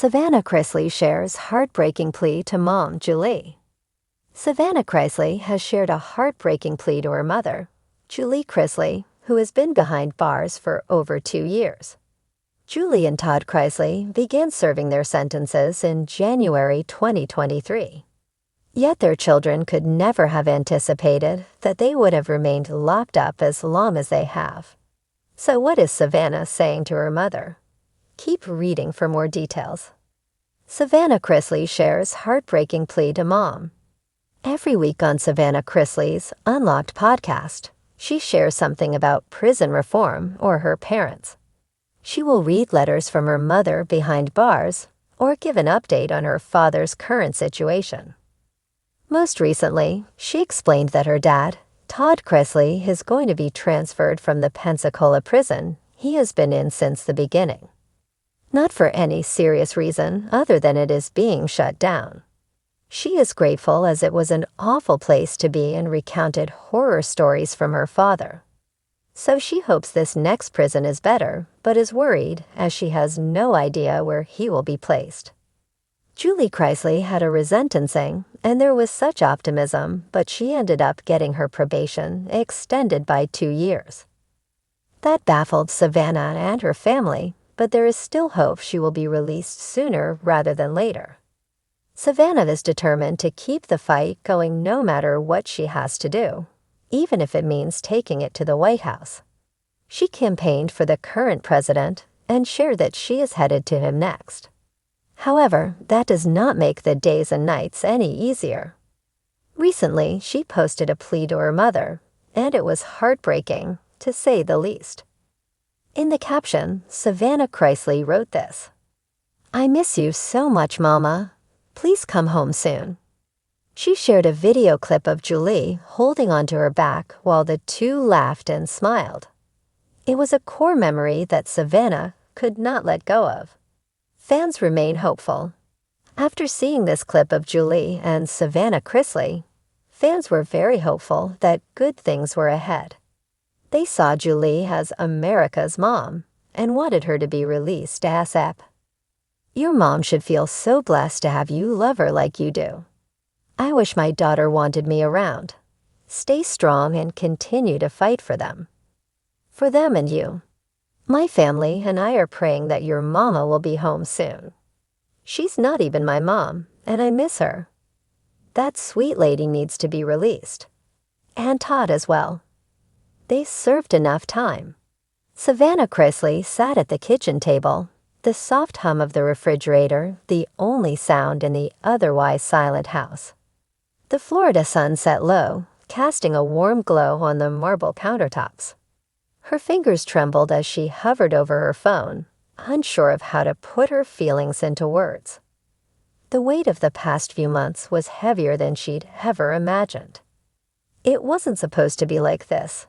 Savannah Chrisley shares heartbreaking plea to mom, Julie. Savannah Chrisley has shared a heartbreaking plea to her mother, Julie Chrisley, who has been behind bars for over 2 years. Julie and Todd Chrisley began serving their sentences in January 2023. Yet their children could never have anticipated that they would have remained locked up as long as they have. So what is Savannah saying to her mother? Keep reading for more details. Savannah Chrisley shares heartbreaking plea to mom. Every week on Savannah Chrisley's Unlocked podcast, she shares something about prison reform or her parents. She will read letters from her mother behind bars or give an update on her father's current situation. Most recently, she explained that her dad, Todd Chrisley, is going to be transferred from the Pensacola prison he has been in since the beginning. Not for any serious reason other than it is being shut down. She is grateful as it was an awful place to be and recounted horror stories from her father. So she hopes this next prison is better, but is worried as she has no idea where he will be placed. Julie Chrisley had a resentencing, and there was such optimism, but she ended up getting her probation extended by 2 years. That baffled Savannah and her family, but there is still hope she will be released sooner rather than later. Savannah is determined to keep the fight going no matter what she has to do, even if it means taking it to the White House. She campaigned for the current president and shared that she is headed to him next. However, that does not make the days and nights any easier. Recently, she posted a plea to her mother, and it was heartbreaking, to say the least. In the caption, Savannah Chrisley wrote this: "I miss you so much, Mama. Please come home soon." She shared a video clip of Julie holding onto her back while the two laughed and smiled. It was a core memory that Savannah could not let go of. Fans remain hopeful. After seeing this clip of Julie and Savannah Chrisley, fans were very hopeful that good things were ahead. They saw Julie as America's mom and wanted her to be released ASAP. Your mom should feel so blessed to have you love her like you do. I wish my daughter wanted me around. Stay strong and continue to fight for them. For them and you. My family and I are praying that your mama will be home soon. She's not even my mom, and I miss her. That sweet lady needs to be released. And Todd as well. They served enough time. Savannah Chrisley sat at the kitchen table, the soft hum of the refrigerator the only sound in the otherwise silent house. The Florida sun set low, casting a warm glow on the marble countertops. Her fingers trembled as she hovered over her phone, unsure of how to put her feelings into words. The weight of the past few months was heavier than she'd ever imagined. It wasn't supposed to be like this.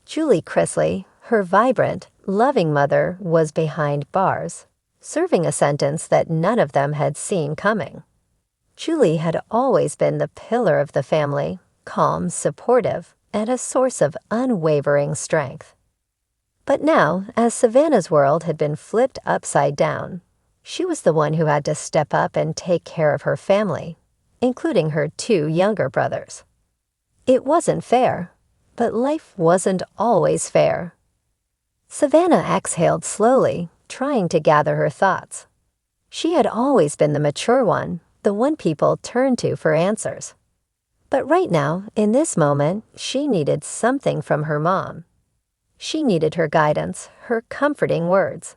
Julie Chrisley, her vibrant, loving mother, was behind bars, serving a sentence that none of them had seen coming. Julie had always been the pillar of the family, calm, supportive, and a source of unwavering strength. But now, as Savannah's world had been flipped upside down, she was the one who had to step up and take care of her family, including her 2 younger brothers. It wasn't fair, but life wasn't always fair. Savannah exhaled slowly, trying to gather her thoughts. She had always been the mature one, the one people turned to for answers. But right now, in this moment, she needed something from her mom. She needed her guidance, her comforting words.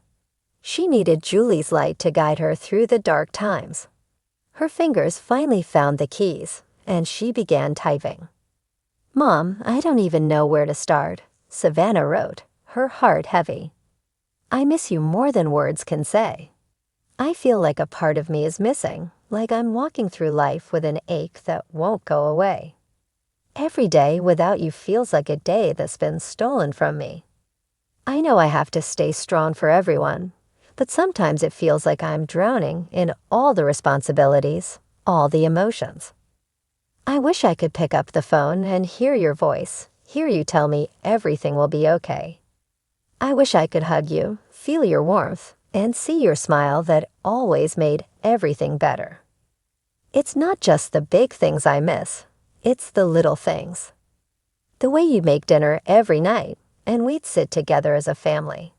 She needed Julie's light to guide her through the dark times. Her fingers finally found the keys, and she began typing. "Mom, I don't even know where to start," Savannah wrote, her heart heavy. "I miss you more than words can say. I feel like a part of me is missing, like I'm walking through life with an ache that won't go away. Every day without you feels like a day that's been stolen from me. I know I have to stay strong for everyone, but sometimes it feels like I'm drowning in all the responsibilities, all the emotions. I wish I could pick up the phone and hear your voice, hear you tell me everything will be okay. I wish I could hug you, feel your warmth, and see your smile that always made everything better. It's not just the big things I miss, it's the little things. The way you'd make dinner every night, and we'd sit together as a family.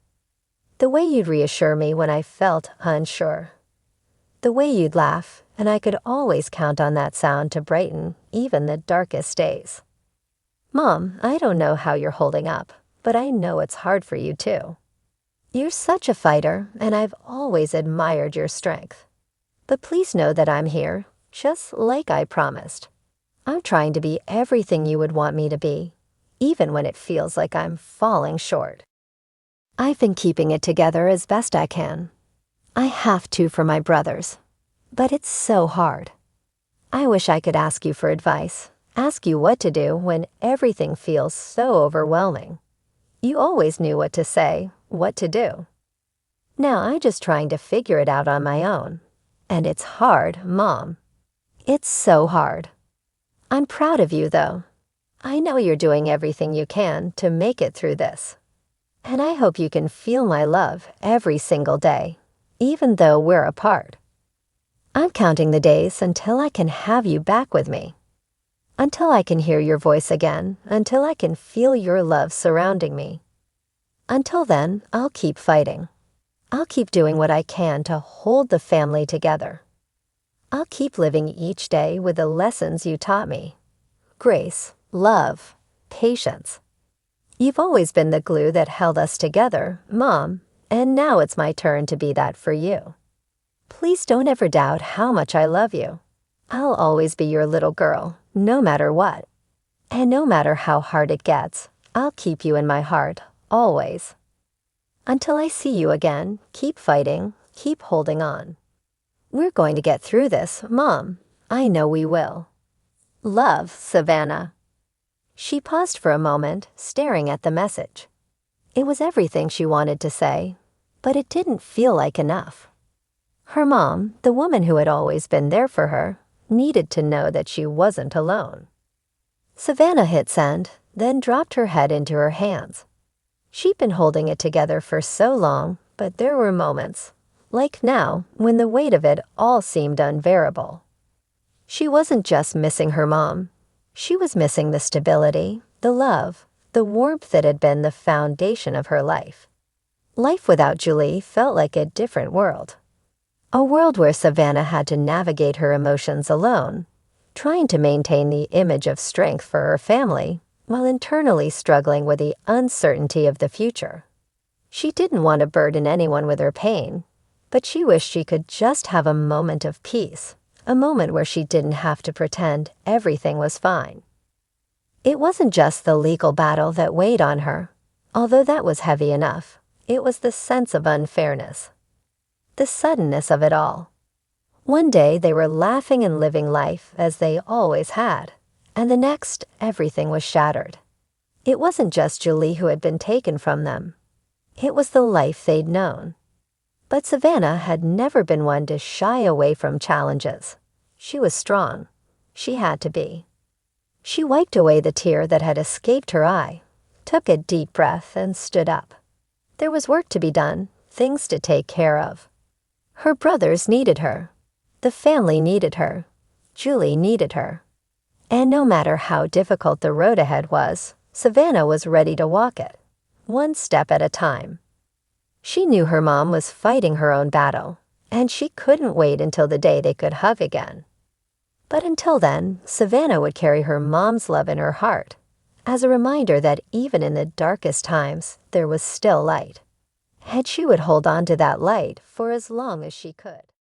The way you'd reassure me when I felt unsure. The way you'd laugh, and I could always count on that sound to brighten even the darkest days. Mom, I don't know how you're holding up, but I know it's hard for you too. You're such a fighter, and I've always admired your strength. But please know that I'm here, just like I promised. I'm trying to be everything you would want me to be, even when it feels like I'm falling short. I've been keeping it together as best I can. I have to for my brothers, but it's so hard. I wish I could ask you for advice, ask you what to do when everything feels so overwhelming. You always knew what to say, what to do. Now I'm just trying to figure it out on my own. And it's hard, Mom. It's so hard. I'm proud of you, though. I know you're doing everything you can to make it through this. And I hope you can feel my love every single day, even though we're apart. I'm counting the days until I can have you back with me. Until I can hear your voice again, until I can feel your love surrounding me. Until then, I'll keep fighting. I'll keep doing what I can to hold the family together. I'll keep living each day with the lessons you taught me. Grace, love, patience. You've always been the glue that held us together, Mom, and now it's my turn to be that for you. Please don't ever doubt how much I love you. I'll always be your little girl, no matter what. And no matter how hard it gets, I'll keep you in my heart, always. Until I see you again, keep fighting, keep holding on. We're going to get through this, Mom. I know we will. Love, Savannah. She paused for a moment, staring at the message. It was everything she wanted to say, but it didn't feel like enough. Her mom, the woman who had always been there for her, needed to know that she wasn't alone. Savannah hit send, then dropped her head into her hands. She'd been holding it together for so long, but there were moments, like now, when the weight of it all seemed unbearable. She wasn't just missing her mom. She was missing the stability, the love, the warmth that had been the foundation of her life. Life without Julie felt like a different world. A world where Savannah had to navigate her emotions alone, trying to maintain the image of strength for her family, while internally struggling with the uncertainty of the future. She didn't want to burden anyone with her pain, but she wished she could just have a moment of peace, a moment where she didn't have to pretend everything was fine. It wasn't just the legal battle that weighed on her, although that was heavy enough. It was the sense of unfairness. The suddenness of it all. One day they were laughing and living life as they always had, and the next everything was shattered. It wasn't just Julie who had been taken from them. It was the life they'd known. But Savannah had never been one to shy away from challenges. She was strong. She had to be. She wiped away the tear that had escaped her eye, took a deep breath, and stood up. There was work to be done, things to take care of. Her brothers needed her. The family needed her. Julie needed her. And no matter how difficult the road ahead was, Savannah was ready to walk it, one step at a time. She knew her mom was fighting her own battle, and she couldn't wait until the day they could hug again. But until then, Savannah would carry her mom's love in her heart, as a reminder that even in the darkest times, there was still light. And she would hold on to that light for as long as she could.